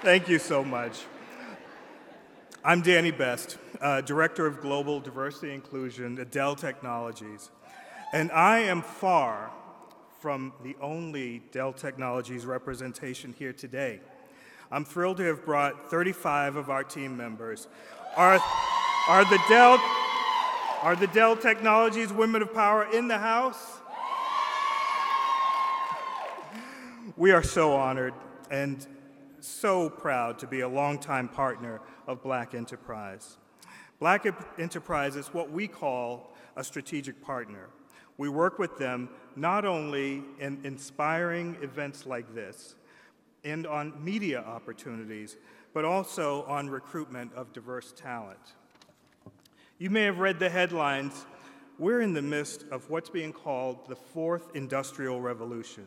Thank you so much. I'm Danny Best, Director of Global Diversity and Inclusion at Dell Technologies, and I am far from the only Dell Technologies representation here today. I'm thrilled to have brought 35 of our team members. Are the Dell Technologies Women of Power in the house? We are so honored and so proud to be a longtime partner of Black Enterprise. Black Enterprise is what we call a strategic partner. We work with them not only in inspiring events like this and on media opportunities, but also on recruitment of diverse talent. You may have read the headlines. We're in the midst of what's being called the fourth industrial revolution.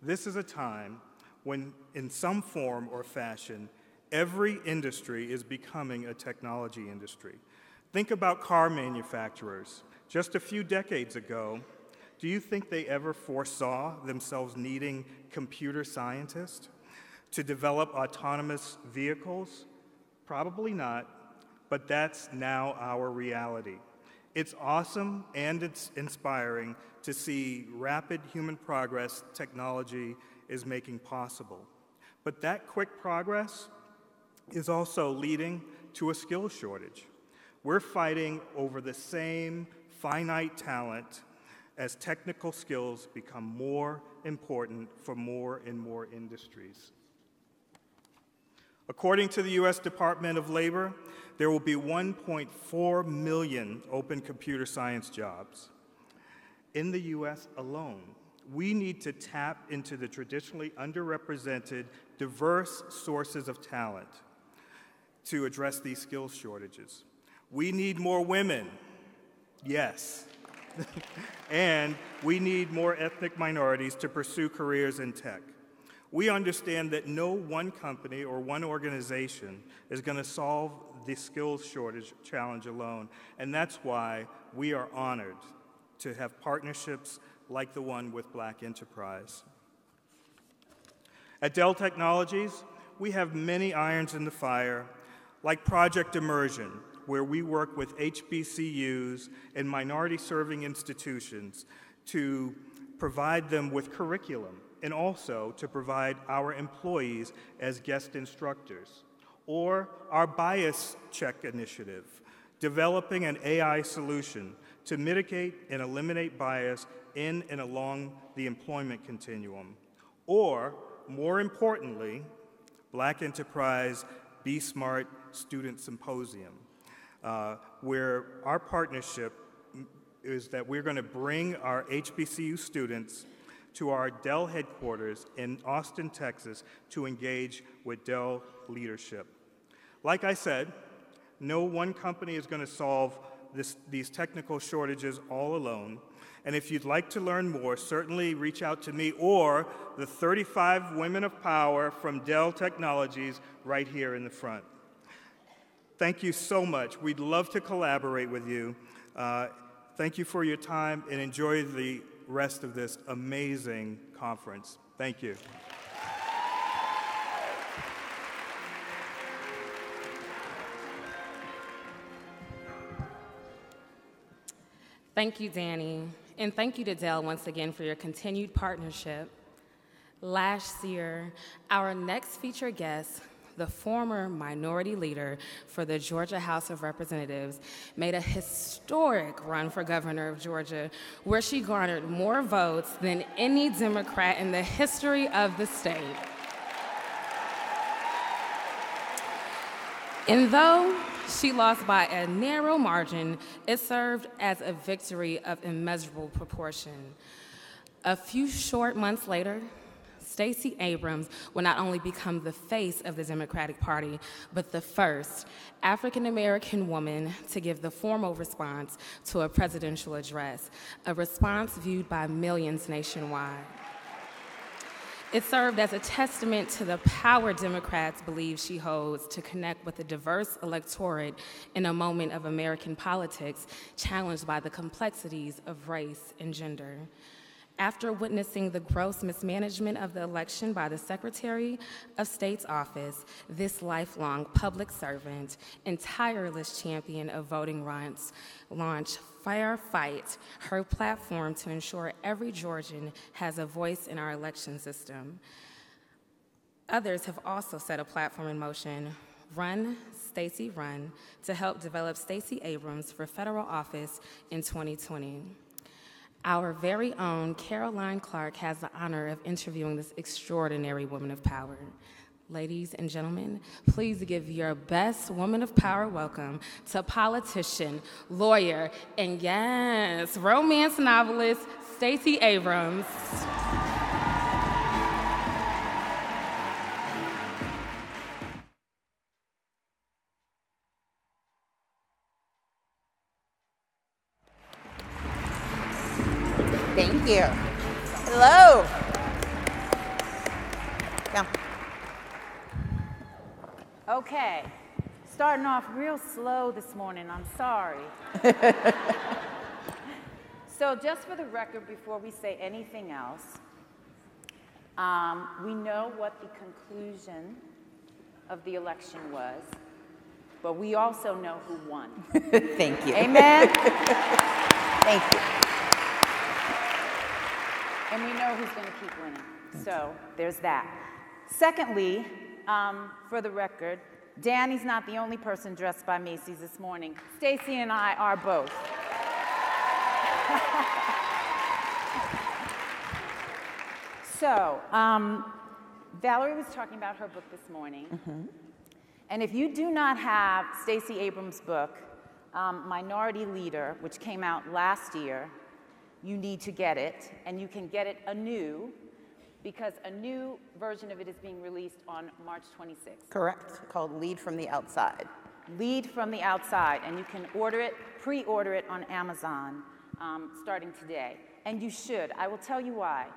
This is a time when, in some form or fashion, every industry is becoming a technology industry. Think about car manufacturers. Just a few decades ago, do you think they ever foresaw themselves needing computer scientists to develop autonomous vehicles? Probably not, but that's now our reality. It's awesome and it's inspiring to see rapid human progress technology is making possible. But that quick progress is also leading to a skills shortage. We're fighting over the same finite talent as technical skills become more important for more and more industries. According to the U.S. Department of Labor, there will be 1.4 million open computer science jobs. In the U.S. alone, we need to tap into the traditionally underrepresented, diverse sources of talent to address these skills shortages. We need more women, yes. And we need more ethnic minorities to pursue careers in tech. We understand that no one company or one organization is going to solve the skills shortage challenge alone, and that's why we are honored to have partnerships like the one with Black Enterprise. At Dell Technologies, we have many irons in the fire, like Project Immersion, where we work with HBCUs and minority-serving institutions to provide them with curriculum and also to provide our employees as guest instructors. Or our Bias Check initiative, developing an AI solution to mitigate and eliminate bias in and along the employment continuum. Or, more importantly, Black Enterprise Be Smart Student Symposium, where our partnership is that we're going to bring our HBCU students to our Dell headquarters in Austin, Texas, to engage with Dell leadership. Like I said, no one company is going to solve these technical shortages all alone. And if you'd like to learn more, certainly reach out to me or the 35 Women of Power from Dell Technologies right here in the front. Thank you so much. We'd love to collaborate with you. Thank you for your time and enjoy the rest of this amazing conference. Thank you. Thank you, Danny, and thank you to Dell once again for your continued partnership. Last year, our next featured guest, the former minority leader for the Georgia House of Representatives, made a historic run for governor of Georgia, where she garnered more votes than any Democrat in the history of the state. And though she lost by a narrow margin, it served as a victory of immeasurable proportion. A few short months later, Stacey Abrams will not only become the face of the Democratic Party, but the first African-American woman to give the formal response to a presidential address, a response viewed by millions nationwide. It served as a testament to the power Democrats believe she holds to connect with a diverse electorate in a moment of American politics challenged by the complexities of race and gender. After witnessing the gross mismanagement of the election by the Secretary of State's office, this lifelong public servant and tireless champion of voting rights launched Fair Fight, her platform to ensure every Georgian has a voice in our election system. Others have also set a platform in motion, Run, Stacey Run, to help develop Stacey Abrams for federal office in 2020. Our very own Caroline Clark has the honor of interviewing this extraordinary woman of power. Ladies and gentlemen, please give your best woman of power welcome to politician, lawyer, and yes, romance novelist, Stacey Abrams. Thank you. Hello. Come. Okay, starting off real slow this morning, I'm sorry. So just for the record, before we say anything else, we know what the conclusion of the election was, but we also know who won. Thank you. Amen? Thank you. And we know who's going to keep winning. So there's that. Secondly, for the record, Danny's not the only person dressed by Macy's this morning. Stacey and I are both. So, Valerie was talking about her book this morning. Mm-hmm. And if you do not have Stacey Abrams' book, Minority Leader, which came out last year, you need to get it. And you can get it anew, because a new version of it is being released on March 26th. Correct. Called Lead from the Outside. Lead from the Outside. And you can order it, pre-order it on Amazon starting today. And you should. I will tell you why.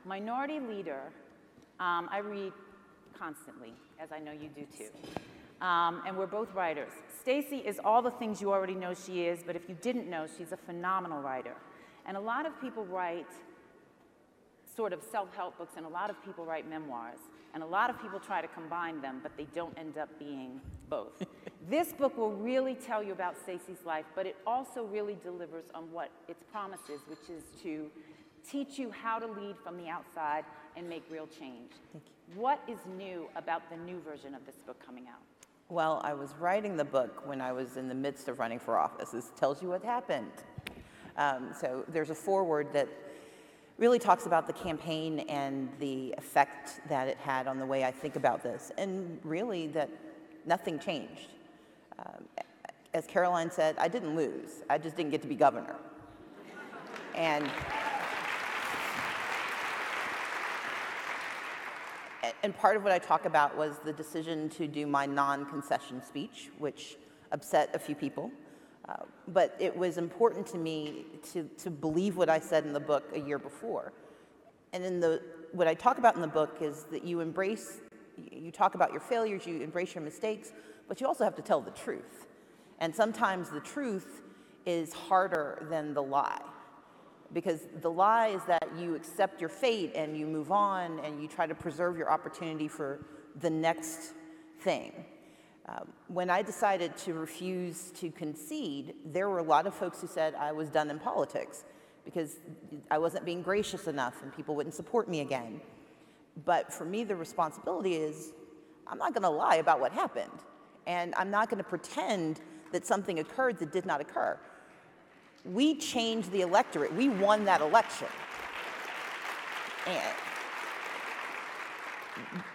Minority Leader, I read constantly, as I know you do too. And we're both writers. Stacey is all the things you already know she is, but if you didn't know, she's a phenomenal writer. And a lot of people write sort of self-help books, and a lot of people write memoirs. And a lot of people try to combine them, but they don't end up being both. This book will really tell you about Stacey's life, but it also really delivers on what its promise is, which is to teach you how to lead from the outside and make real change. Thank you. What is new about the new version of this book coming out? Well, I was writing the book when I was in the midst of running for office. This tells you what happened. So there's a foreword that really talks about the campaign and the effect that it had on the way I think about this, and really that nothing changed. As Caroline said, I didn't lose. I just didn't get to be governor. And part of what I talk about was the decision to do my non-concession speech, which upset a few people. But it was important to me to believe what I said in the book a year before. And what I talk about in the book is that you talk about your failures, you embrace your mistakes, but you also have to tell the truth. And sometimes the truth is harder than the lie. Because the lie is that you accept your fate and you move on and you try to preserve your opportunity for the next thing. When I decided to refuse to concede, there were a lot of folks who said I was done in politics because I wasn't being gracious enough and people wouldn't support me again. But for me, the responsibility is I'm not going to lie about what happened. And I'm not going to pretend that something occurred that did not occur. We changed the electorate. We won that election.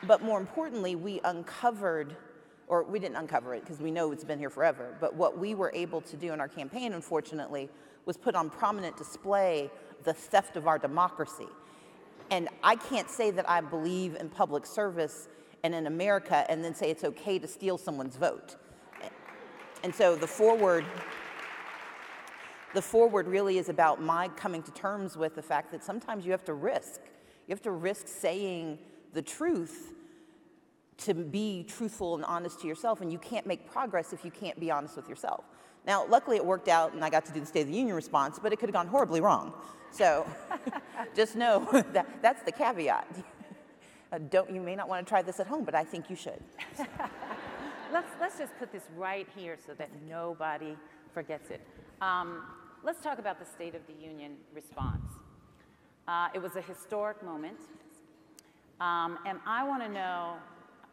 But more importantly, we uncovered, or we didn't uncover it because we know it's been here forever, but what we were able to do in our campaign, unfortunately, was put on prominent display the theft of our democracy. And I can't say that I believe in public service and in America and then say it's okay to steal someone's vote. And so the foreword really is about my coming to terms with the fact that sometimes you have to risk. You have to risk saying the truth to be truthful and honest to yourself, and you can't make progress if you can't be honest with yourself. Now, luckily it worked out and I got to do the State of the Union response, but it could have gone horribly wrong. So Just know that's the caveat. You may not want to try this at home, but I think you should. Let's just put this right here so that nobody forgets it. Let's talk about the State of the Union response. It was a historic moment, and I want to know,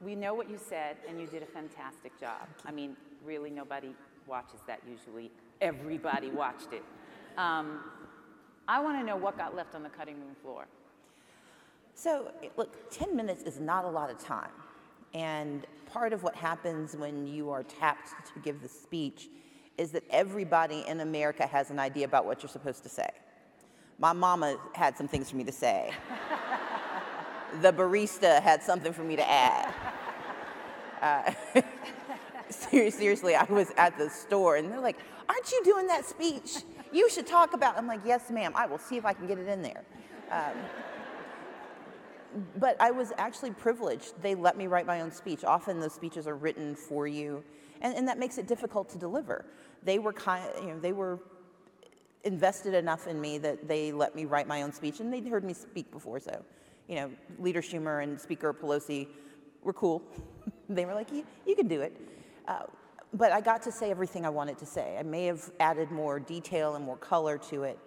we know what you said, and you did a fantastic job. I mean, really, nobody watches that usually. Everybody watched it. I want to know what got left on the cutting room floor. So, look, 10 minutes is not a lot of time. And part of what happens when you are tapped to give the speech is that everybody in America has an idea about what you're supposed to say. My mama had some things for me to say. The barista had something for me to add. Seriously, I was at the store and they're like, aren't you doing that speech? You should talk about it. I'm like, yes, ma'am, I will see if I can get it in there. But I was actually privileged. They let me write my own speech. Often those speeches are written for you, and that makes it difficult to deliver. They were they were invested enough in me that they let me write my own speech, and they'd heard me speak before, so Leader Schumer and Speaker Pelosi were cool. They were like, you can do it. But I got to say everything I wanted to say. I may have added more detail and more color to it,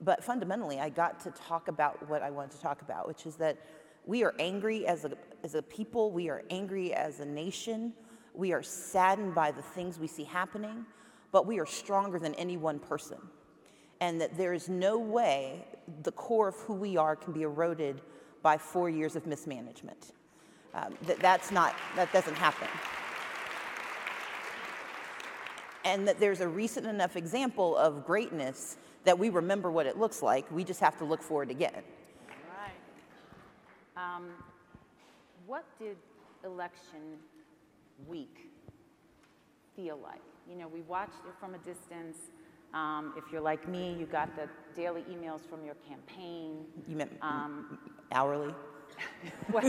but fundamentally, I got to talk about what I wanted to talk about, which is that we are angry as a people. We are angry as a nation. We are saddened by the things we see happening, but we are stronger than any one person. And that there is no way the core of who we are can be eroded by 4 years of mismanagement. That doesn't happen. And that there's a recent enough example of greatness that we remember what it looks like. We just have to look for it again. What did election week feel like? We watched it from a distance. If you're like me, you got the daily emails from your campaign. You meant hourly? Well,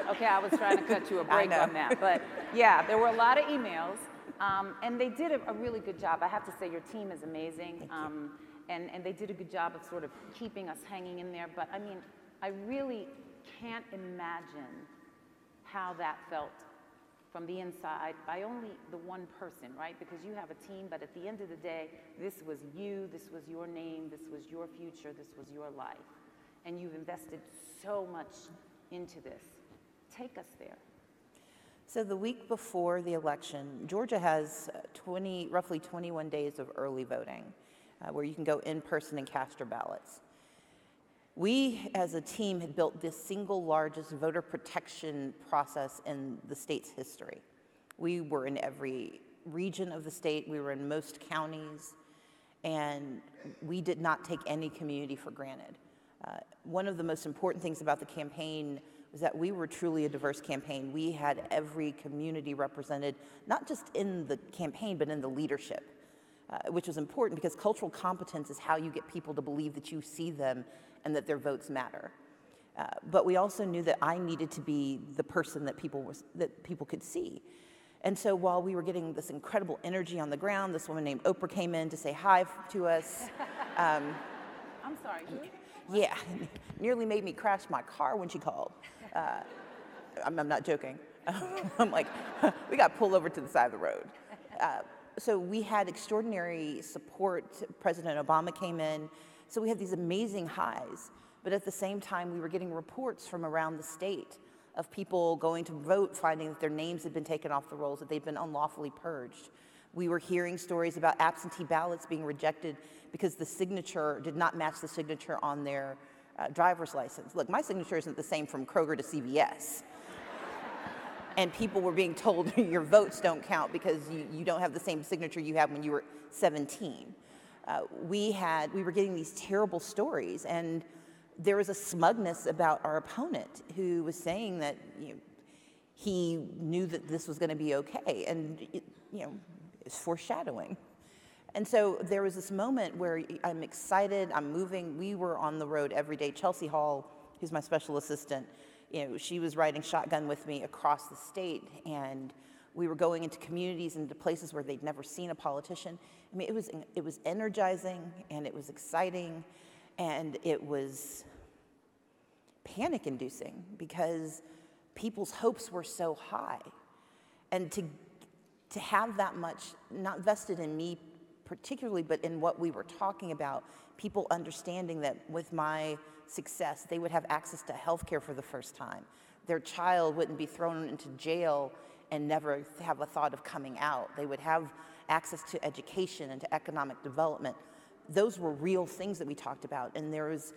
okay, I was trying to cut you a break on that. But yeah, there were a lot of emails, and they did a really good job. I have to say your team is amazing, and they did a good job of sort of keeping us hanging in there. But I mean, I really can't imagine how that felt from the inside by only the one person, right? Because you have a team, but at the end of the day, this was you, this was your name, this was your future, this was your life. And you've invested so much into this. Take us there. So the week before the election, Georgia has roughly 21 days of early voting, where you can go in person and cast your ballots. We, as a team, had built this single largest voter protection process in the state's history. We were in every region of the state, we were in most counties, and we did not take any community for granted. One of the most important things about the campaign was that we were truly a diverse campaign. We had every community represented, not just in the campaign, but in the leadership, which was important because cultural competence is how you get people to believe that you see them and that their votes matter. But we also knew that I needed to be the person that people could see. And so while we were getting this incredible energy on the ground, this woman named Oprah came in to say hi to us. I'm sorry, who? Yeah, nearly made me crash my car when she called. I'm not joking. I'm like, we got pulled over to the side of the road. So we had extraordinary support. President Obama came in. So we had these amazing highs. But at the same time, we were getting reports from around the state of people going to vote, finding that their names had been taken off the rolls, that they'd been unlawfully purged. We were hearing stories about absentee ballots being rejected because the signature did not match the signature on their driver's license. Look, my signature isn't the same from Kroger to CVS. And people were being told your votes don't count because you don't have the same signature you had when you were 17. We were getting these terrible stories, and there was a smugness about our opponent who was saying that he knew that this was going to be okay, and it's foreshadowing. And so there was this moment where I'm excited, I'm moving. We were on the road every day. Chelsea Hall, who's my special assistant, she was riding shotgun with me across the state, and we were going into communities and into places where they'd never seen a politician. I mean, it was energizing and it was exciting, And it was panic-inducing because people's hopes were so high. And to have that much, not vested in me particularly, but in what we were talking about, people understanding that with my success, they would have access to health care for the first time. Their child wouldn't be thrown into jail and never have a thought of coming out. They would have access to education and to economic development. Those were real things that we talked about, and there was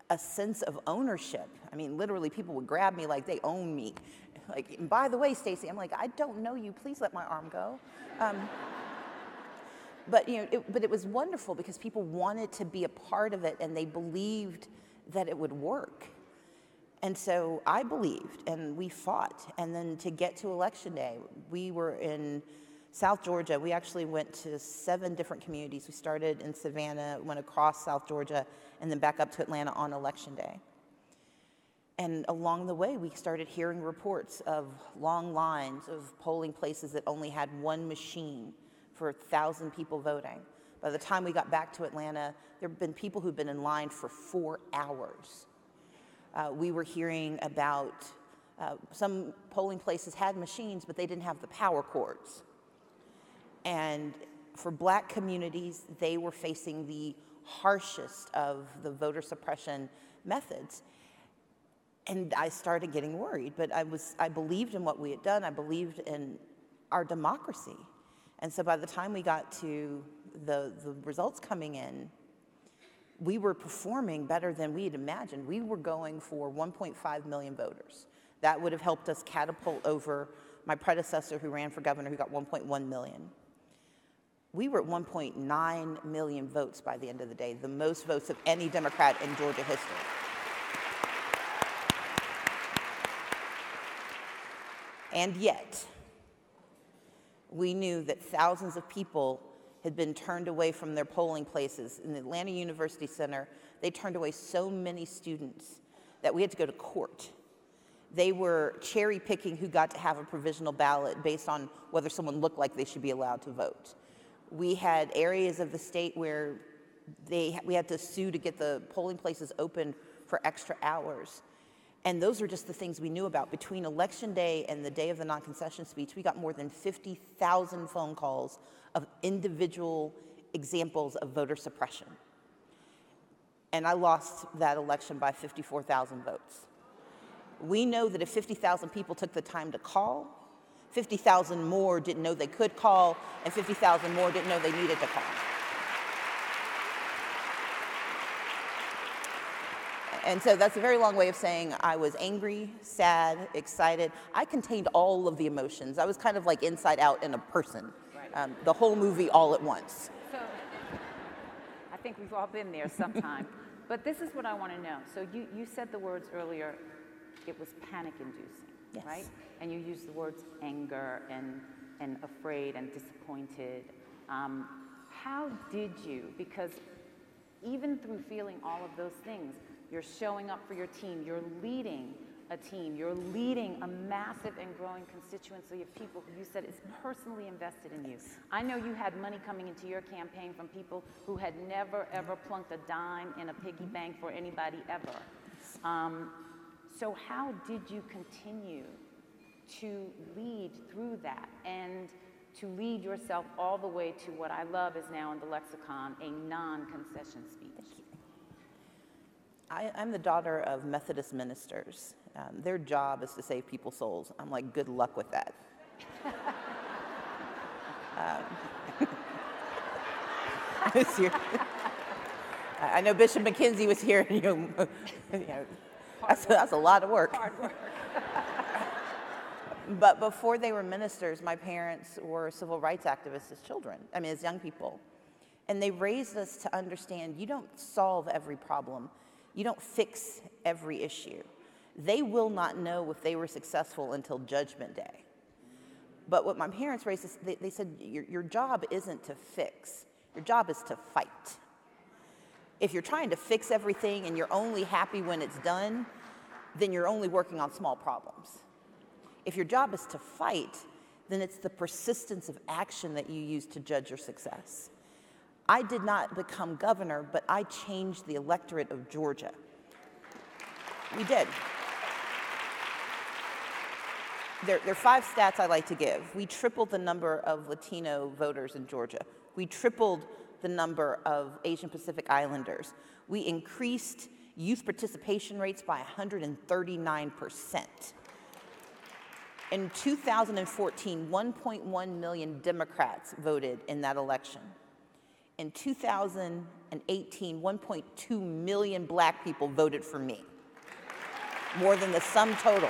a sense of ownership. I mean, literally, people would grab me like they own me. Like, and by the way, Stacey, I'm like, I don't know you. Please let my arm go. But it was wonderful because people wanted to be a part of it, and they believed that it would work. And so I believed, and we fought. And then to get to Election Day, we were in South Georgia. We actually went to 7 different communities. We started in Savannah, went across South Georgia, and then back up to Atlanta on Election Day. And along the way, we started hearing reports of long lines of polling places that only had one machine for 1,000 people voting. By the time we got back to Atlanta, there have been people who've been in line for 4 hours. We were hearing about some polling places had machines, but they didn't have the power cords. And for Black communities, they were facing the harshest of the voter suppression methods. And I started getting worried, but I believed in what we had done. I believed in our democracy. And so by the time we got to the results coming in, we were performing better than we had imagined. We were going for 1.5 million voters. That would have helped us catapult over my predecessor who ran for governor, who got 1.1 million. We were at 1.9 million votes by the end of the day, the most votes of any Democrat in Georgia history. And yet, we knew that thousands of people had been turned away from their polling places. In the Atlanta University Center, they turned away so many students that we had to go to court. They were cherry picking who got to have a provisional ballot based on whether someone looked like they should be allowed to vote. We had areas of the state where we had to sue to get the polling places open for extra hours. And those are just the things we knew about. Between Election Day and the day of the non-concession speech, we got more than 50,000 phone calls of individual examples of voter suppression. And I lost that election by 54,000 votes. We know that if 50,000 people took the time to call, 50,000 more didn't know they could call, and 50,000 more didn't know they needed to call. And so that's a very long way of saying I was angry, sad, excited. I contained all of the emotions. I was kind of like Inside Out in a person, right. The whole movie all at once. So I think we've all been there sometime. But this is what I want to know. So you said the words earlier, it was panic-inducing, yes. Right? And you used the words anger and afraid and disappointed. How did you, because even through feeling all of those things, you're showing up for your team, you're leading a team, you're leading a massive and growing constituency of people who you said is personally invested in you. I know you had money coming into your campaign from people who had never, ever plunked a dime in a piggy bank for anybody ever. So how did you continue to lead through that and to lead yourself all the way to what I love is now in the lexicon, a non-concession speech? I'm the daughter of Methodist ministers. Their job is to save people's souls. I'm like, good luck with that. I know Bishop McKenzie was here. That's a lot of work. Hard work. But before they were ministers, my parents were civil rights activists as young people. And they raised us to understand you don't solve every problem. You don't fix every issue. They will not know if they were successful until Judgment Day. But what my parents raised us, they said, your job isn't to fix. Your job is to fight. If you're trying to fix everything and you're only happy when it's done, then you're only working on small problems. If your job is to fight, then it's the persistence of action that you use to judge your success. I did not become governor, but I changed the electorate of Georgia. We did. There are 5 stats I like to give. We tripled the number of Latino voters in Georgia. We tripled the number of Asian Pacific Islanders. We increased youth participation rates by 139%. In 2014, 1.1 million Democrats voted in that election. In 2018, 1.2 million black people voted for me, more than the sum total.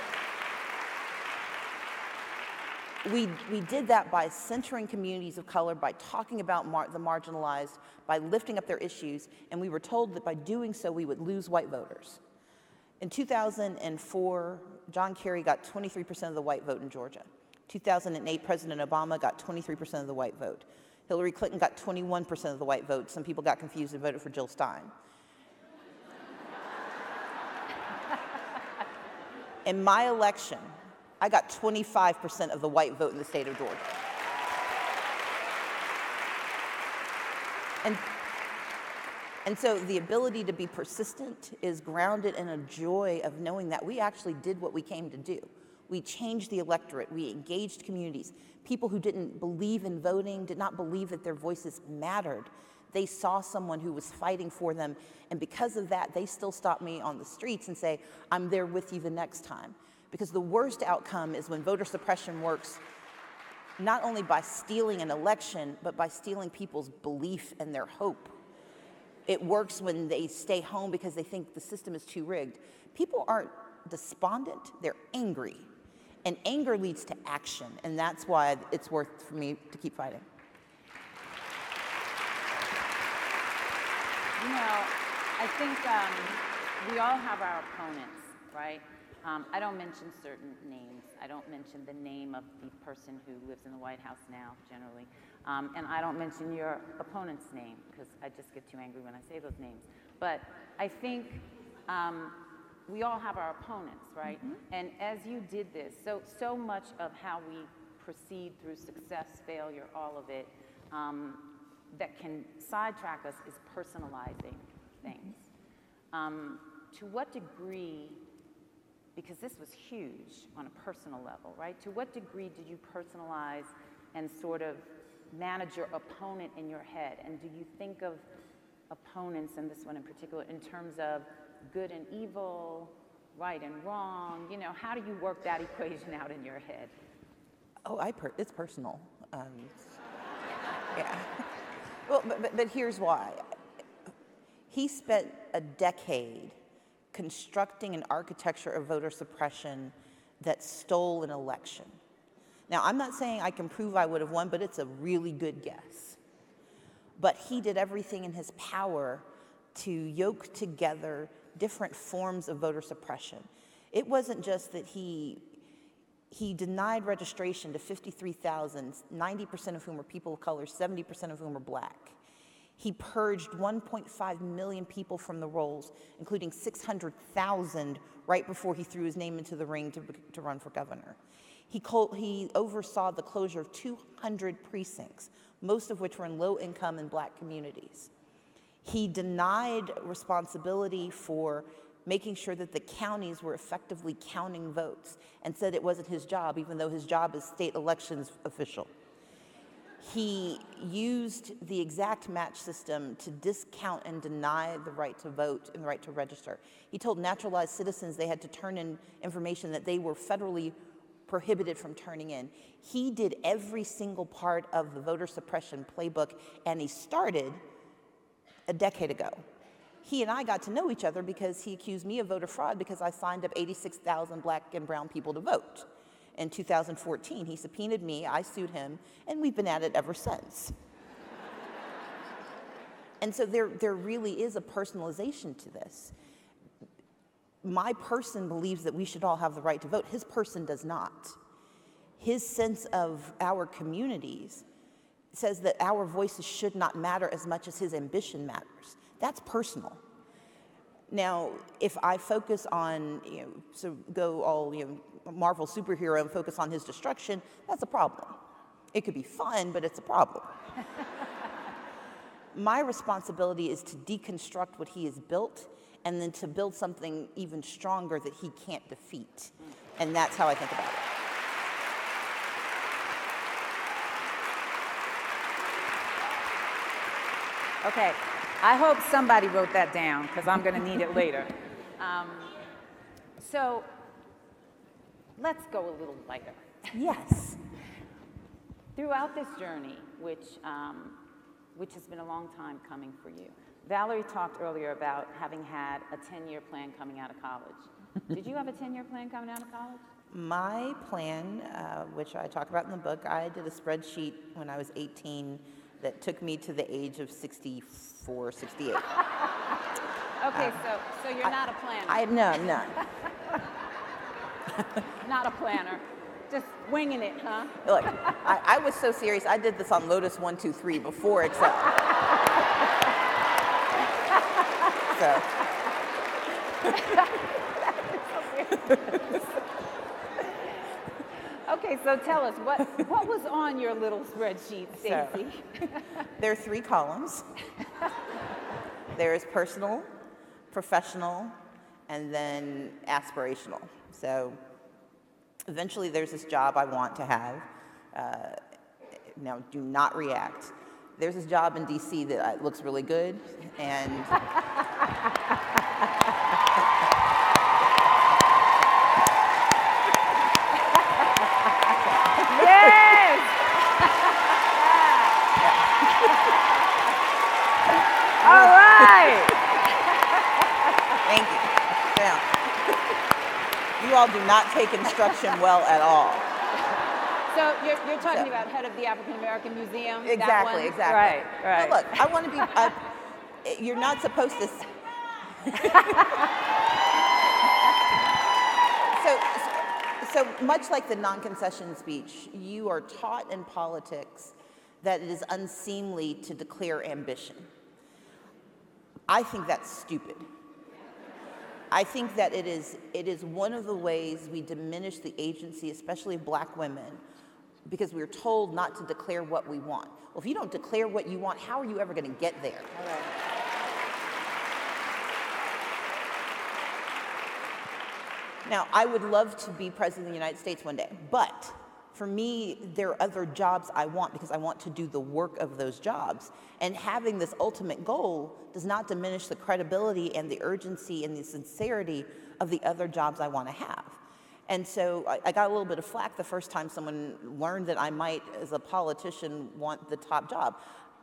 We did that by centering communities of color, by talking about the marginalized, by lifting up their issues, and we were told that by doing so we would lose white voters. In 2004, John Kerry got 23% of the white vote in Georgia. 2008, President Obama got 23% of the white vote. Hillary Clinton got 21% of the white vote. Some people got confused and voted for Jill Stein. In my election, I got 25% of the white vote in the state of Georgia. And so the ability to be persistent is grounded in a joy of knowing that we actually did what we came to do. We changed the electorate, we engaged communities. People who didn't believe in voting, did not believe that their voices mattered. They saw someone who was fighting for them, and because of that, they still stop me on the streets and say, I'm there with you the next time. Because the worst outcome is when voter suppression works not only by stealing an election, but by stealing people's belief and their hope. It works when they stay home because they think the system is too rigged. People aren't despondent, they're angry. And anger leads to action, and that's why it's worth for me to keep fighting. You know, I think we all have our opponents, right? I don't mention certain names. I don't mention the name of the person who lives in the White House now, generally. And I don't mention your opponent's name, because I just get too angry when I say those names. But I think we all have our opponents, right? Mm-hmm. And as you did this, so much of how we proceed through success, failure, all of it, that can sidetrack us is personalizing things. To what degree, because this was huge on a personal level, right? To what degree did you personalize and sort of manage your opponent in your head? And do you think of opponents, and this one in particular, in terms of good and evil, right and wrong? You know, how do you work that equation out in your head? Oh, it's personal. Yeah. Well, but here's why. He spent a decade constructing an architecture of voter suppression that stole an election. Now, I'm not saying I can prove I would have won, but it's a really good guess. But he did everything in his power to yoke together different forms of voter suppression. It wasn't just that he denied registration to 53,000, 90% of whom were people of color, 70% of whom were black. He purged 1.5 million people from the rolls, including 600,000 right before he threw his name into the ring to run for governor. He oversaw the closure of 200 precincts, most of which were in low-income and black communities. He denied responsibility for making sure that the counties were effectively counting votes and said it wasn't his job, even though his job is state elections official. He used the exact match system to discount and deny the right to vote and the right to register. He told naturalized citizens they had to turn in information that they were federally prohibited from turning in. He did every single part of the voter suppression playbook, and he started a decade ago. He and I got to know each other because he accused me of voter fraud because I signed up 86,000 black and brown people to vote. In 2014, he subpoenaed me, I sued him, and we've been at it ever since. And so there really is a personalization to this. My person believes that we should all have the right to vote. His person does not. His sense of our communities says that our voices should not matter as much as his ambition matters. That's personal. Now, if I focus on, so go all, Marvel superhero and focus on his destruction, that's a problem. It could be fun, but it's a problem. my responsibility is to deconstruct what he has built and then to build something even stronger that he can't defeat. And that's how I think about it. Okay, I hope somebody wrote that down because I'm going to need it later. So let's go a little lighter. Yes. Throughout this journey, which has been a long time coming for you, Valerie talked earlier about having had a 10-year plan coming out of college. Did you have a 10-year plan coming out of college? My plan, which I talk about in the book, I did a spreadsheet when I was 18 that took me to the age of 64, 68. Okay, so you're not a planner. No. Not a planner. Just winging it, huh? Look, I was so serious, I did this on Lotus 1, 2, 3 before Excel. So. Okay, so tell us, what was on your little spreadsheet, Stacey? There are 3 columns. There is personal, professional, and then aspirational. So eventually there's this job I want to have. Now, do not react. There's this job in DC that looks really good, and Yes! All right! thank you. Now, you all do not take instruction well at all. So you're talking about head of the African American Museum? Exactly, that one? exactly. Right. Now, look, I want to be, you're not supposed to, so much like the non-concession speech, you are taught in politics that it is unseemly to declare ambition. I think that's stupid. I think that it is one of the ways we diminish the agency, especially of Black women, because we're told not to declare what we want. Well, if you don't declare what you want, how are you ever going to get there? All right. Now, I would love to be president of the United States one day, but for me, there are other jobs I want because I want to do the work of those jobs. And having this ultimate goal does not diminish the credibility and the urgency and the sincerity of the other jobs I want to have. And so I got a little bit of flack the first time someone learned that I might, as a politician, want the top job.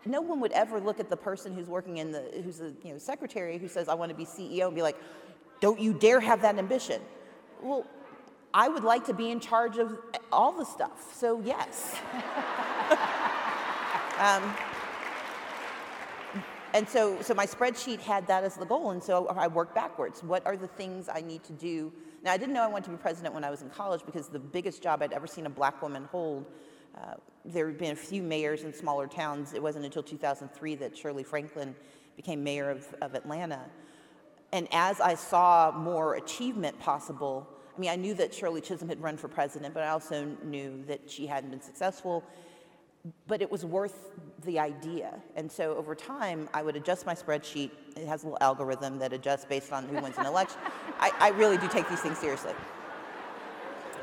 No one would ever look at the person who's working who's a secretary who says, I want to be CEO, and be like, don't you dare have that ambition. Well, I would like to be in charge of all the stuff, so yes. And so my spreadsheet had that as the goal, and so I worked backwards. What are the things I need to do? Now, I didn't know I wanted to be president when I was in college because the biggest job I'd ever seen a Black woman hold, there had been a few mayors in smaller towns. It wasn't until 2003 that Shirley Franklin became mayor of Atlanta. And as I saw more achievement possible, I mean, I knew that Shirley Chisholm had run for president, but I also knew that she hadn't been successful. But it was worth the idea. And so over time, I would adjust my spreadsheet. It has a little algorithm that adjusts based on who wins an election. I really do take these things seriously.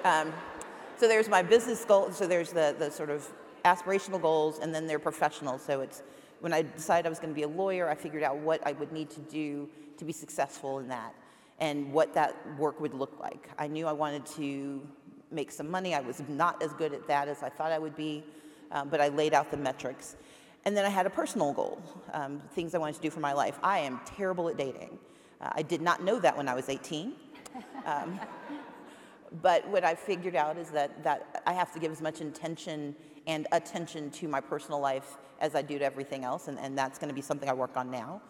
So there's my business goal. So there's the sort of aspirational goals, and then they're professional. So it's when I decided I was going to be a lawyer, I figured out what I would need to do to be successful in that and what that work would look like. I knew I wanted to make some money. I was not as good at that as I thought I would be. But I laid out the metrics. And then I had a personal goal, things I wanted to do for my life. I am terrible at dating. I did not know that when I was 18. But what I figured out is that I have to give as much intention and attention to my personal life as I do to everything else, and that's going to be something I work on now.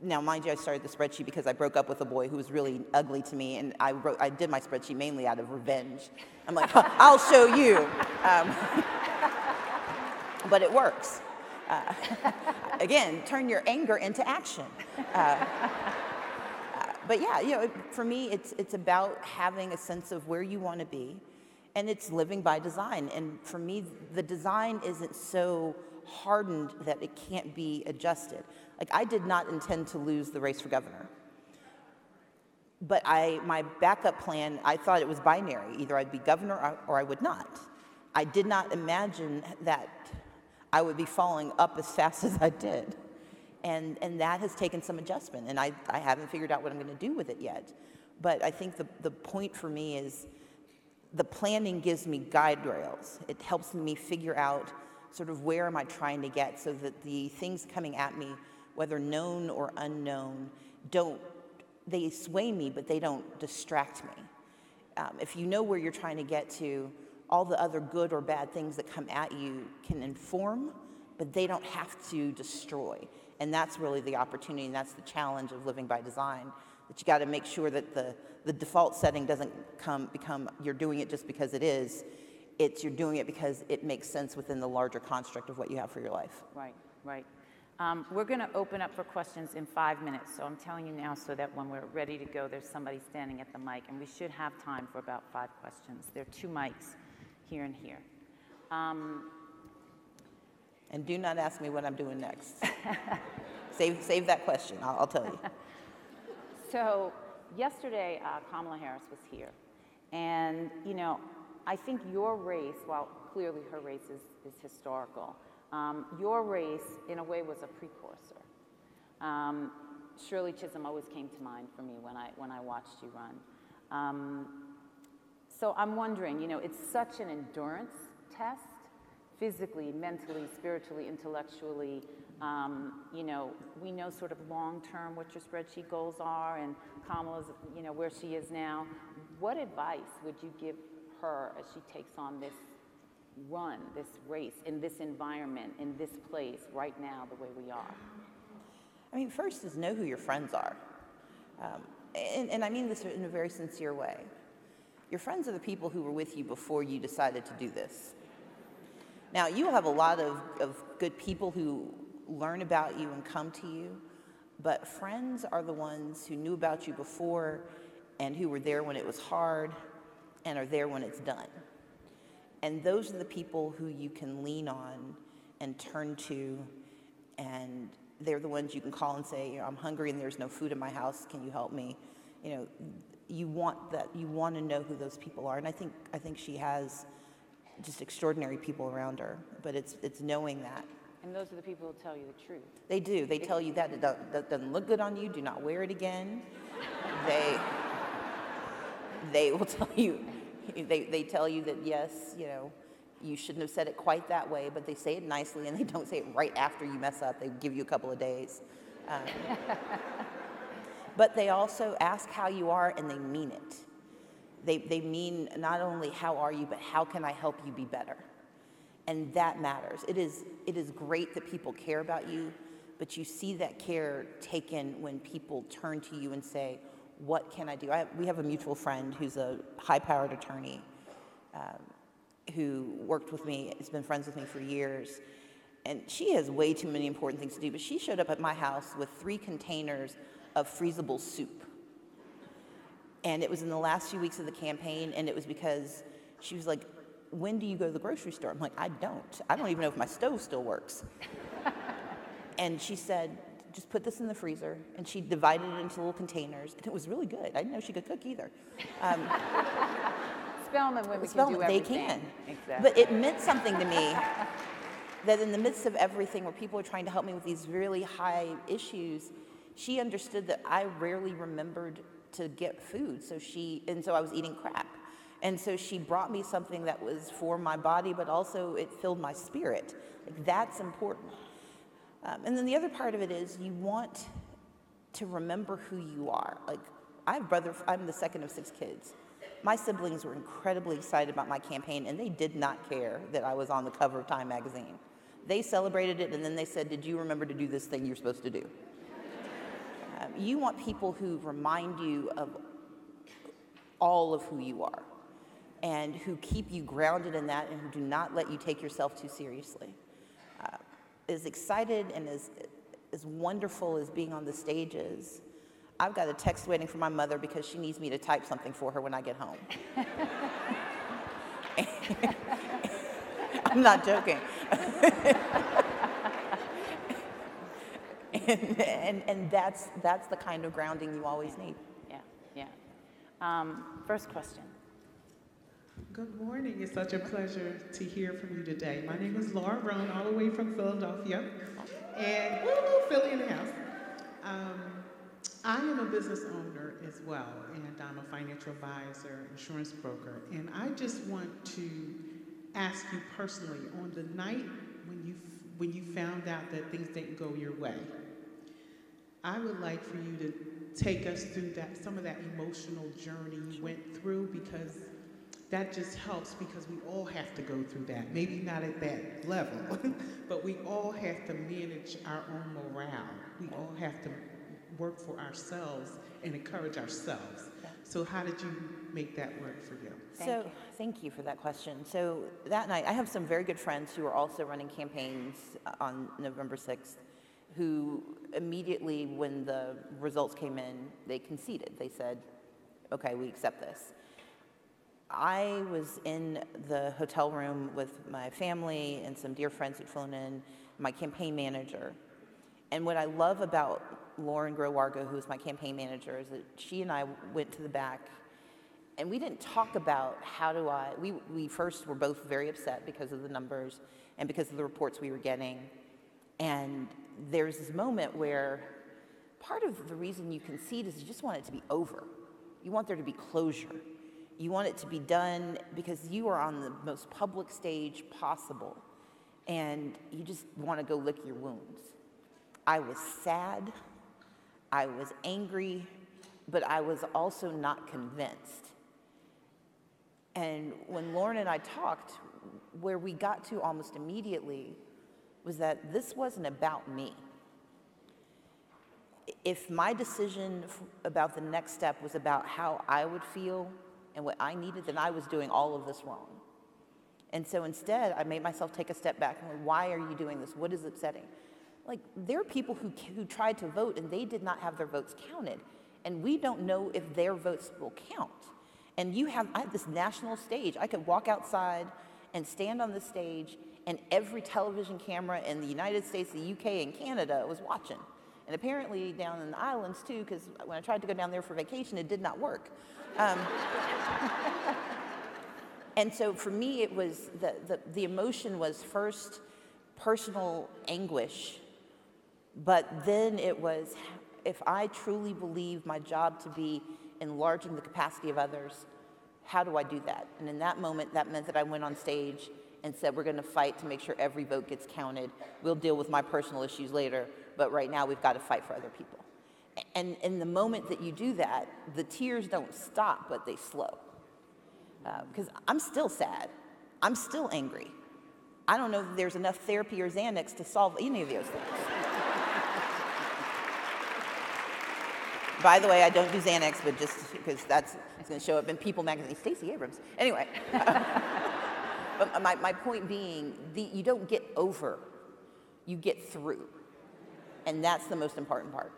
Now, mind you, I started the spreadsheet because I broke up with a boy who was really ugly to me, and I did my spreadsheet mainly out of revenge. I'm like, I'll show you. But it works. Again, turn your anger into action. But yeah, for me, it's about having a sense of where you want to be, and it's living by design. And for me, the design isn't so hardened that it can't be adjusted. Like, I did not intend to lose the race for governor. But my backup plan, I thought it was binary. Either I'd be governor or I would not. I did not imagine that I would be falling up as fast as I did. And that has taken some adjustment, and I haven't figured out what I'm going to do with it yet. But I think the point for me is the planning gives me guide rails. It helps me figure out sort of where am I trying to get, so that the things coming at me, whether known or unknown, they sway me, but they don't distract me. If you know where you're trying to get to, all the other good or bad things that come at you can inform, but they don't have to destroy. And that's really the opportunity, and that's the challenge of living by design, that you got to make sure that the default setting doesn't become you're doing it just because it is. It's you're doing it because it makes sense within the larger construct of what you have for your life. Right, right. We're going to open up for questions in 5 minutes, so I'm telling you now so that when we're ready to go, there's somebody standing at the mic, and we should have time for about 5 questions. There are 2 mics here and here. And do not ask me what I'm doing next. Save that question, I'll tell you. So yesterday, Kamala Harris was here, and I think your race, while clearly her race is historical, your race, in a way, was a precursor. Shirley Chisholm always came to mind for me when I watched you run. So I'm wondering, it's such an endurance test, physically, mentally, spiritually, intellectually. We know sort of long-term what your spreadsheet goals are, and Kamala's, where she is now. What advice would you give her as she takes on this run, this race, in this environment, in this place, right now, the way we are? I mean, first is know who your friends are. And I mean this in a very sincere way. Your friends are the people who were with you before you decided to do this. Now, you'll have a lot of good people who learn about you and come to you, but friends are the ones who knew about you before and who were there when it was hard and are there when it's done. And those are the people who you can lean on and turn to, and they're the ones you can call and say, I'm hungry and there's no food in my house, can you help me? You want that, you want to know who those people are, and I think she has just extraordinary people around her, but it's knowing that. And those are the people who tell you the truth. They do. They tell you that doesn't look good on you, do not wear it again. They will tell you, they tell you that, yes, you shouldn't have said it quite that way, but they say it nicely, and they don't say it right after you mess up. They give you a couple of days. But they also ask how you are, and they mean it. They mean not only how are you, but how can I help you be better? And that matters. It is great that people care about you, but you see that care taken when people turn to you and say, what can I do? We have a mutual friend who's a high-powered attorney who worked with me, has been friends with me for years, and she has way too many important things to do, but she showed up at my house with 3 containers of freezable soup. And it was in the last few weeks of the campaign, and it was because she was like, when do you go to the grocery store? I'm like, I don't even know if my stove still works. And she said, just put this in the freezer, and she divided it into little containers, and it was really good. I didn't know she could cook either. Spelman women can do everything. They can. Exactly. But it meant something to me that in the midst of everything where people are trying to help me with these really high issues, she understood that I rarely remembered to get food, so I was eating crap. And so she brought me something that was for my body, but also it filled my spirit. Like, that's important. And then the other part of it is you want to remember who you are. Like, I'm the second of 6 kids. My siblings were incredibly excited about my campaign, and they did not care that I was on the cover of Time magazine. They celebrated it, and then they said, did you remember to do this thing you're supposed to do? You want people who remind you of all of who you are and who keep you grounded in that and who do not let you take yourself too seriously. As excited and as wonderful as being on the stage is, I've got a text waiting for my mother because she needs me to type something for her when I get home. I'm not joking. And that's the kind of grounding you always need. First question. Good morning. It's such a pleasure to hear from you today. My name is Laura Brown, all the way from Philadelphia, and Philly in the house. I am a business owner as well, and I'm a financial advisor, insurance broker, and I just want to ask you personally, on the night when you found out that things didn't go your way, I would like for you to take us through some of that emotional journey you went through, because that just helps, because we all have to go through that. Maybe not at that level, but we all have to manage our own morale. We all have to work for ourselves and encourage ourselves. So how did you make that work for you? Thank you for that question. So that night, I have some very good friends who are also running campaigns on November 6th, who immediately, when the results came in, they conceded. They said, okay, we accept this. I was in the hotel room with my family and some dear friends who'd flown in, my campaign manager. And what I love about Lauren Grow-Wargo, who is my campaign manager, is that she and I went to the back, and we didn't talk about we first were both very upset because of the numbers and because of the reports we were getting. And there's this moment where part of the reason you concede is you just want it to be over. You want there to be closure. You want it to be done because you are on the most public stage possible, and you just want to go lick your wounds. I was sad, I was angry, but I was also not convinced. And when Lauren and I talked, where we got to almost immediately was that this wasn't about me. If my decision about the next step was about how I would feel and what I needed, then I was doing all of this wrong. And so instead, I made myself take a step back and went, why are you doing this? What is upsetting? Like, there are people who tried to vote and they did not have their votes counted. And we don't know if their votes will count. And I have this national stage. I could walk outside and stand on the stage, and every television camera in the United States, the UK, and Canada was watching. And apparently down in the islands too, because when I tried to go down there for vacation, it did not work. And so for me, it was the emotion was first personal anguish, but then it was, if I truly believe my job to be enlarging the capacity of others, how do I do that? And in that moment, that meant that I went on stage and said, we're going to fight to make sure every vote gets counted. We'll deal with my personal issues later, but right now we've got to fight for other people. And in the moment that you do that, the tears don't stop, but they slow. Because I'm still sad. I'm still angry. I don't know if there's enough therapy or Xanax to solve any of those things. By the way, I don't do Xanax, but just because it's going to show up in People magazine. Stacey Abrams. Anyway. But my point being, you don't get over, you get through. And that's the most important part.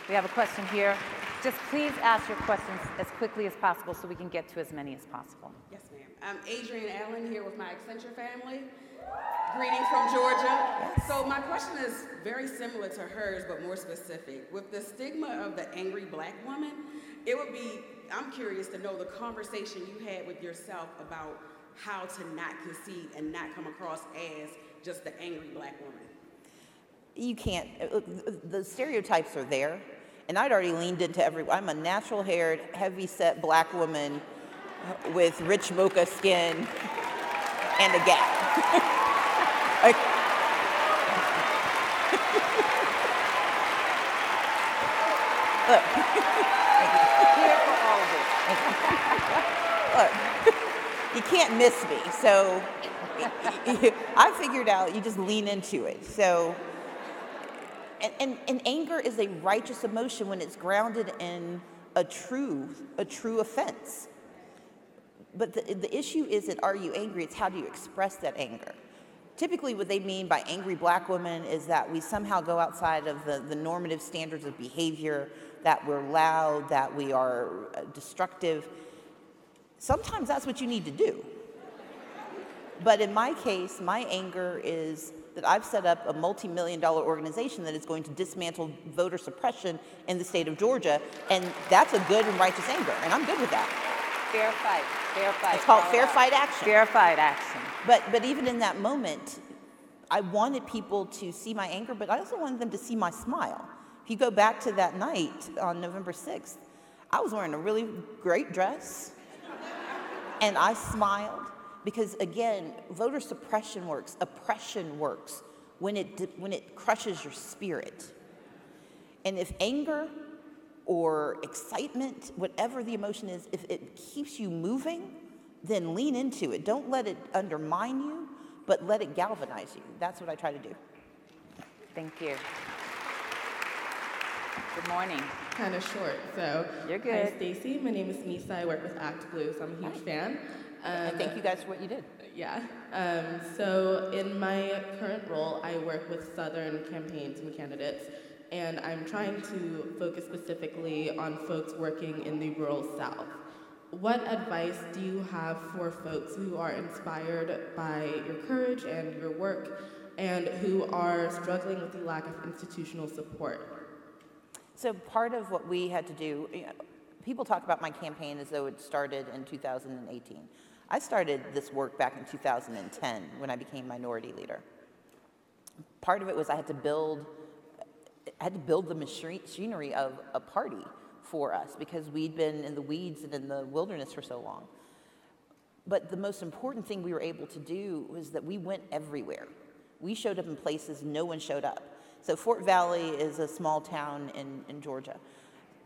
We have a question here. Just please ask your questions as quickly as possible so we can get to as many as possible. Yes, ma'am. I'm Adrienne Allen here with my Accenture family. Greetings from Georgia. Yes. So my question is very similar to hers, but more specific. With the stigma of the angry Black woman, I'm curious to know the conversation you had with yourself about how to not concede and not come across as just the angry Black woman. You can't, the stereotypes are there. And I'd already leaned into I'm a natural-haired, heavy-set Black woman with rich mocha skin and a gap. Look. Here for all of it. Look, you can't miss me. So I figured out you just lean into it. So. And anger is a righteous emotion when it's grounded in a true offense. But the issue isn't, are you angry? It's how do you express that anger? Typically what they mean by angry Black women is that we somehow go outside of the normative standards of behavior, that we're loud, that we are destructive. Sometimes that's what you need to do. But in my case, my anger is that I've set up a multi-million-dollar organization that is going to dismantle voter suppression in the state of Georgia, and that's a good and righteous anger, and I'm good with that. Fair fight, fair fight. It's called fair fight action. Fair fight action. But even in that moment, I wanted people to see my anger, but I also wanted them to see my smile. If you go back to that night on November 6th, I was wearing a really great dress, and I smiled because, again, voter suppression works, oppression works when it crushes your spirit. And if anger or excitement, whatever the emotion is, if it keeps you moving, then lean into it. Don't let it undermine you, but let it galvanize you. That's what I try to do. Thank you. Good morning. Kind of short, so. You're good. Hi, Stacey. My name is Misa. I work with Act Blue, so I'm a huge fan. And thank you guys for what you did. Yeah. So in my current role, I work with Southern campaigns and candidates, and I'm trying to focus specifically on folks working in the rural South. What advice do you have for folks who are inspired by your courage and your work, and who are struggling with the lack of institutional support? So part of what we had to do, people talk about my campaign as though it started in 2018. I started this work back in 2010 when I became minority leader. Part of it was I had to build the machinery of a party for us because we'd been in the weeds and in the wilderness for so long. But the most important thing we were able to do was that we went everywhere. We showed up in places no one showed up. So Fort Valley is a small town in Georgia.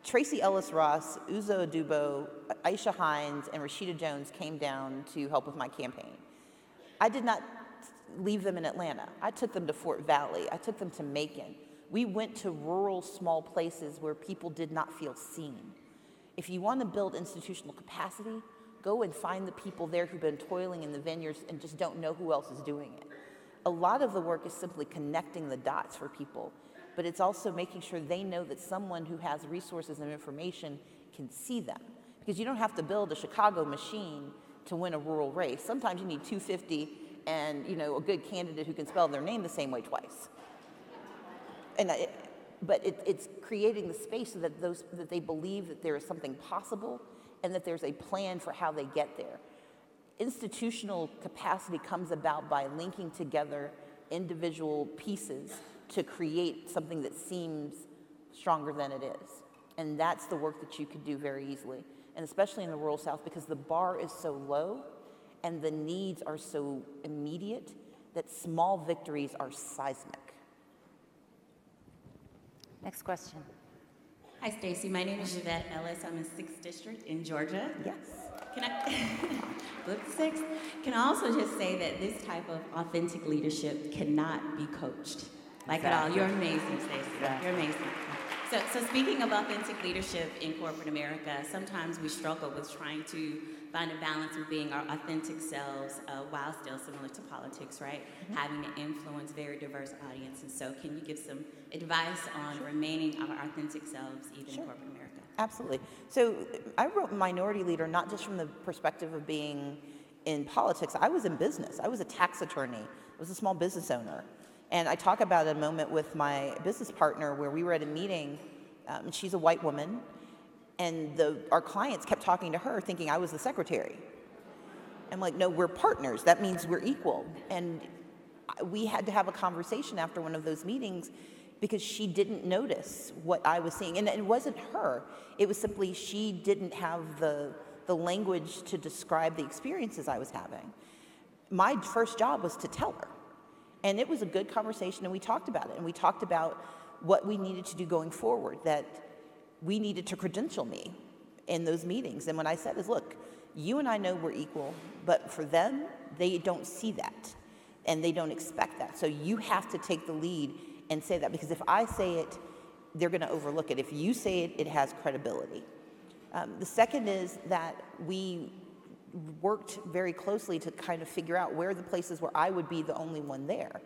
Tracy Ellis Ross, Uzo Adubo, Aisha Hines, and Rashida Jones came down to help with my campaign. I did not leave them in Atlanta. I took them to Fort Valley. I took them to Macon. We went to rural, small places where people did not feel seen. If you want to build institutional capacity, go and find the people there who've been toiling in the vineyards and just don't know who else is doing it. A lot of the work is simply connecting the dots for people, but it's also making sure they know that someone who has resources and information can see them. Because you don't have to build a Chicago machine to win a rural race. Sometimes you need 250 and a good candidate who can spell their name the same way twice. But it's creating the space so that they believe that there is something possible and that there's a plan for how they get there. Institutional capacity comes about by linking together individual pieces to create something that seems stronger than it is. And that's the work that you could do very easily, and especially in the rural South, because the bar is so low and the needs are so immediate that small victories are seismic. Next question. Hi, Stacey. My name is Yvette Ellis. I'm in 6th District in Georgia. Yes. Can I, flip 6? Can I also just say that this type of authentic leadership cannot be coached? Like at all. You're amazing, Stacey. You're amazing. So speaking of authentic leadership in corporate America, sometimes we struggle with trying to find a balance of being our authentic selves while still similar to politics, right? Mm-hmm. Having to influence very diverse audiences. So can you give some advice on remaining our authentic selves even in corporate America? Absolutely. So I wrote Minority Leader not just from the perspective of being in politics. I was in business. I was a tax attorney. I was a small business owner. And I talk about a moment with my business partner where we were at a meeting, and she's a white woman, and our clients kept talking to her thinking I was the secretary. I'm like, no, we're partners. That means we're equal. And we had to have a conversation after one of those meetings because she didn't notice what I was seeing. And it wasn't her. It was simply she didn't have the language to describe the experiences I was having. My first job was to tell her. And it was a good conversation, and we talked about it. And we talked about what we needed to do going forward, that we needed to credential me in those meetings. And what I said is, look, you and I know we're equal, but for them, they don't see that, and they don't expect that. So you have to take the lead and say that, because if I say it, they're going to overlook it. If you say it, it has credibility. The second is that we worked very closely to kind of figure out where are the places where I would be the only one there.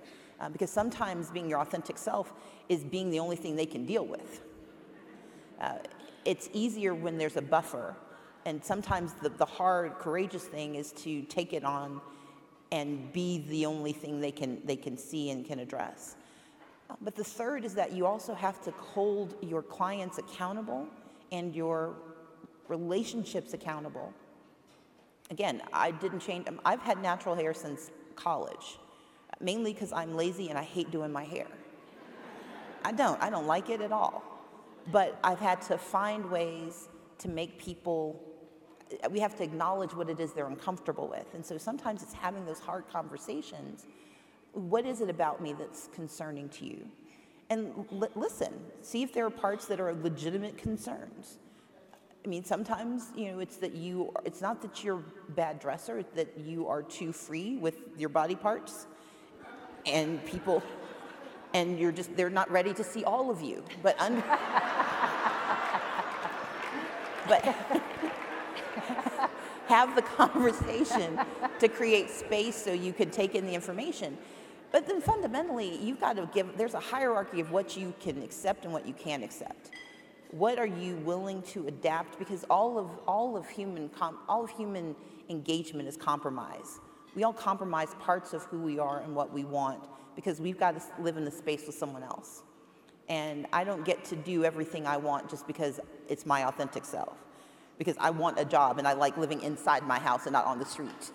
Because sometimes being your authentic self is being the only thing they can deal with. It's easier when there's a buffer. And sometimes the hard, courageous thing is to take it on and be the only thing they can see and can address. But the third is that you also have to hold your clients accountable and your relationships accountable. Again, I didn't change. I've had natural hair since college, mainly because I'm lazy and I hate doing my hair. I don't like it at all. But I've had to find ways to make people, we have to acknowledge what it is they're uncomfortable with. And so sometimes it's having those hard conversations. What is it about me that's concerning to you? And listen, see if there are parts that are legitimate concerns. I mean, sometimes, it's not that you're a bad dresser, it's that you are too free with your body parts, and they're not ready to see all of you. But have the conversation to create space so you can take in the information. But then fundamentally, there's a hierarchy of what you can accept and what you can't accept. What are you willing to adapt? Because all of human engagement is compromise. We all compromise parts of who we are and what we want because we've got to live in the space with someone else. And I don't get to do everything I want just because it's my authentic self. Because I want a job and I like living inside my house and not on the street.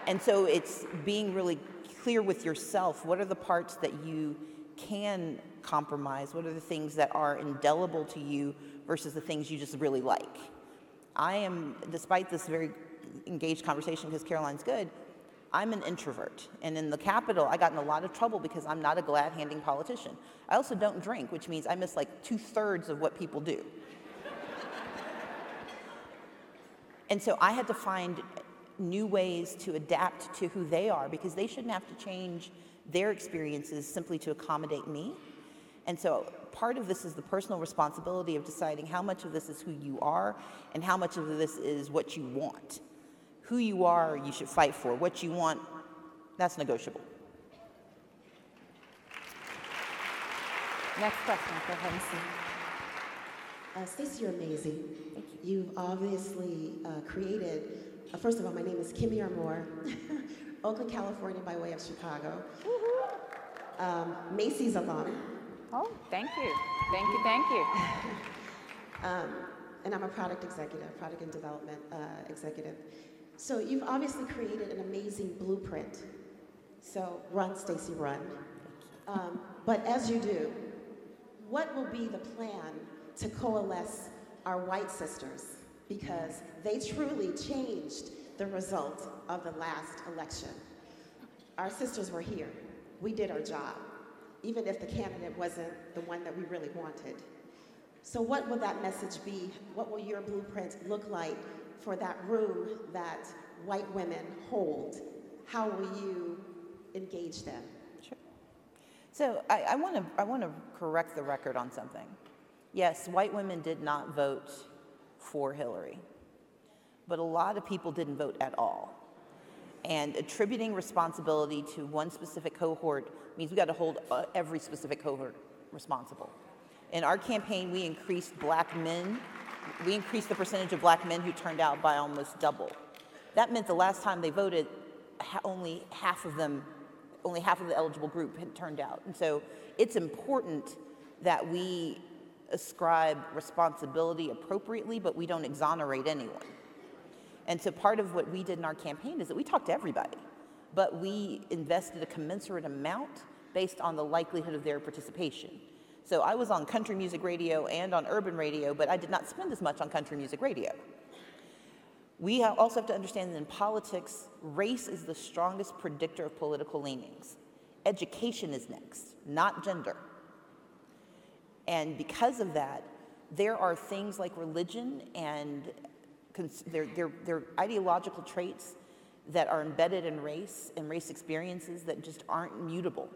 And so it's being really clear with yourself. What are the parts that you can compromise? What are the things that are indelible to you versus the things you just really like? I am, despite this very engaged conversation because Caroline's good, I'm an introvert. And in the Capitol, I got in a lot of trouble because I'm not a glad-handing politician. I also don't drink, which means I miss like 2/3 of what people do. And so I had to find new ways to adapt to who they are because they shouldn't have to change their experiences simply to accommodate me. And so part of this is the personal responsibility of deciding how much of this is who you are and how much of this is what you want. Who you are, you should fight for. What you want, that's negotiable. Next question, go ahead and see. Stacey, you're amazing. Thank you. You've obviously created, first of all, my name is Kimmy Moore, Oakland, California by way of Chicago. Macy's alum. Oh, thank you. Thank you, thank you. And I'm a product executive, product and development executive. So you've obviously created an amazing blueprint. So run, Stacey, run. But as you do, what will be the plan to coalesce our white sisters? Because they truly changed the result of the last election. Our sisters were here. We did our job, even if the candidate wasn't the one that we really wanted. So what will that message be? What will your blueprint look like for that room that white women hold? How will you engage them? Sure. So I want to correct the record on something. Yes, white women did not vote for Hillary, but a lot of people didn't vote at all. And attributing responsibility to one specific cohort means we got to hold every specific cohort responsible. In our campaign, we increased the percentage of black men who turned out by almost double. That meant the last time they voted, only half of the eligible group had turned out. And so it's important that we ascribe responsibility appropriately, but we don't exonerate anyone. And so part of what we did in our campaign is that we talked to everybody, but we invested a commensurate amount based on the likelihood of their participation. So I was on country music radio and on urban radio, but I did not spend as much on country music radio. We also have to understand that in politics, race is the strongest predictor of political leanings. Education is next, not gender. And because of that, there are things like religion and their ideological traits that are embedded in race and race experiences that just aren't mutable.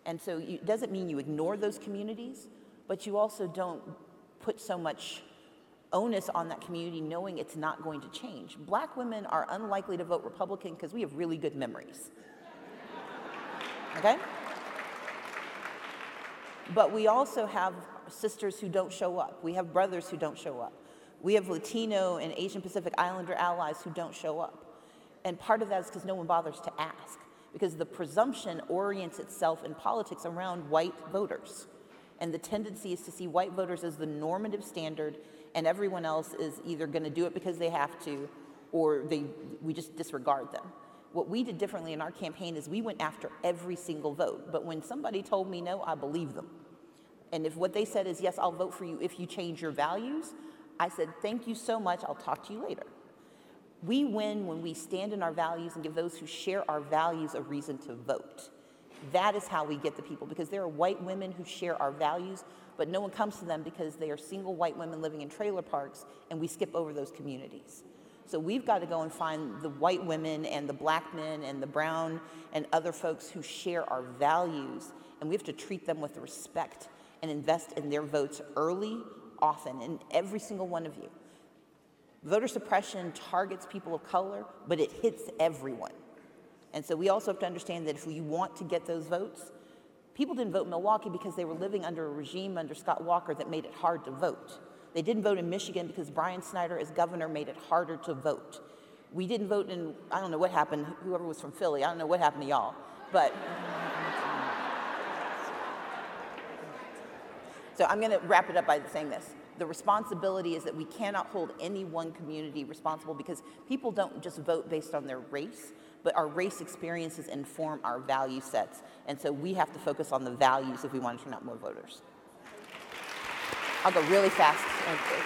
And so it doesn't mean you ignore those communities, but you also don't put so much onus on that community knowing it's not going to change. Black women are unlikely to vote Republican because we have really good memories. Okay? But we also have sisters who don't show up. We have brothers who don't show up. We have Latino and Asian Pacific Islander allies who don't show up. And part of that is because no one bothers to ask, because the presumption orients itself in politics around white voters. And the tendency is to see white voters as the normative standard, and everyone else is either going to do it because they have to, or we just disregard them. What we did differently in our campaign is we went after every single vote. But when somebody told me no, I believed them. And if what they said is, yes, I'll vote for you if you change your values, I said, thank you so much, I'll talk to you later. We win when we stand in our values and give those who share our values a reason to vote. That is how we get the people, because there are white women who share our values, but no one comes to them because they are single white women living in trailer parks, and we skip over those communities. So we've got to go and find the white women and the black men and the brown and other folks who share our values, and we have to treat them with respect and invest in their votes early, often, and every single one of you. Voter suppression targets people of color, but it hits everyone. And so we also have to understand that if we want to get those votes, people didn't vote in Milwaukee because they were living under a regime under Scott Walker that made it hard to vote. They didn't vote in Michigan because Brian Snyder as governor made it harder to vote. We didn't vote in, I don't know what happened, whoever was from Philly, I don't know what happened to y'all, but. So I'm gonna wrap it up by saying this. The responsibility is that we cannot hold any one community responsible, because people don't just vote based on their race, but our race experiences inform our value sets. And so we have to focus on the values if we want to turn out more voters. I'll go really fast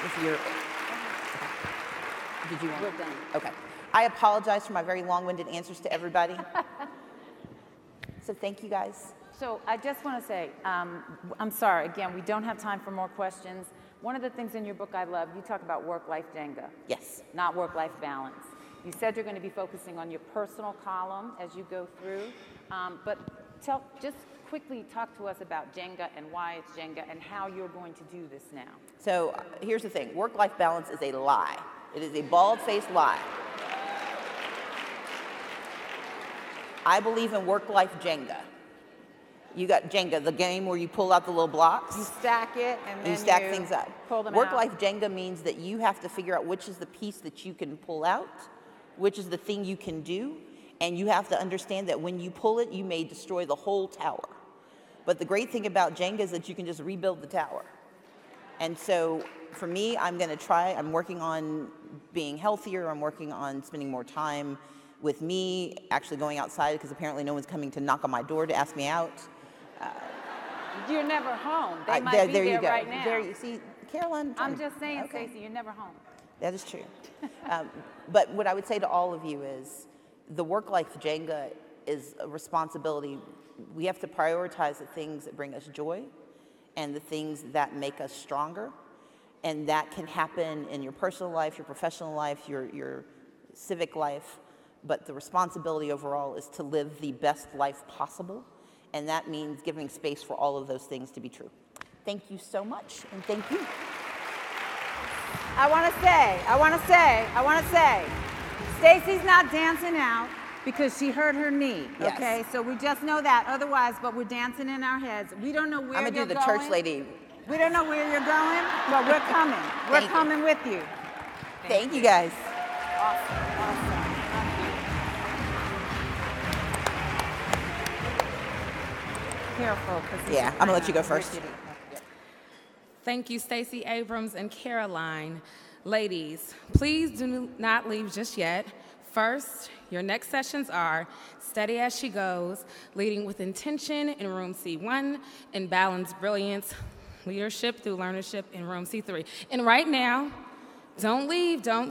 if you're, okay. Did you want? We're done. Okay. I apologize for my very long-winded answers to everybody. So thank you guys. So I just want to say, I'm sorry, again, we don't have time for more questions. One of the things in your book I love, you talk about work-life Jenga. Yes. Not work-life balance. You said you're going to be focusing on your personal column as you go through, but just quickly talk to us about Jenga and why it's Jenga and how you're going to do this now. So here's the thing, work-life balance is a lie. It is a bald-faced lie. I believe in work-life Jenga. You got Jenga, the game where you pull out the little blocks. You stack it and then you stack things up. Pull them Work-life Jenga means that you have to figure out which is the piece that you can pull out, which is the thing you can do, and you have to understand that when you pull it, you may destroy the whole tower. But the great thing about Jenga is that you can just rebuild the tower. And so for me, I'm working on being healthier, I'm working on spending more time with me, actually going outside, because apparently no one's coming to knock on my door to ask me out. You're never home. They might be there right now. There you see, Caroline. I'm just saying, okay. Stacey, you're never home. That is true. But what I would say to all of you is the work-life Jenga is a responsibility. We have to prioritize the things that bring us joy and the things that make us stronger. And that can happen in your personal life, your professional life, your civic life. But the responsibility overall is to live the best life possible. And that means giving space for all of those things to be true. Thank you so much, and thank you. I want to say, Stacey's not dancing out because she hurt her knee, okay? Yes. So we just know that. Otherwise, but we're dancing in our heads. We don't know where you're going. I'm going to do the church lady. We don't know where you're going, but we're coming. We're coming with you. Thank you, guys. Awesome. Careful. Yeah, I'm going to let you go first. Thank you, Stacey Abrams and Caroline. Ladies, please do not leave just yet. First, your next sessions are Steady as She Goes, Leading with Intention in Room C1, and Balanced Brilliance, Leadership through Learnership in Room C3. And right now, don't leave, don't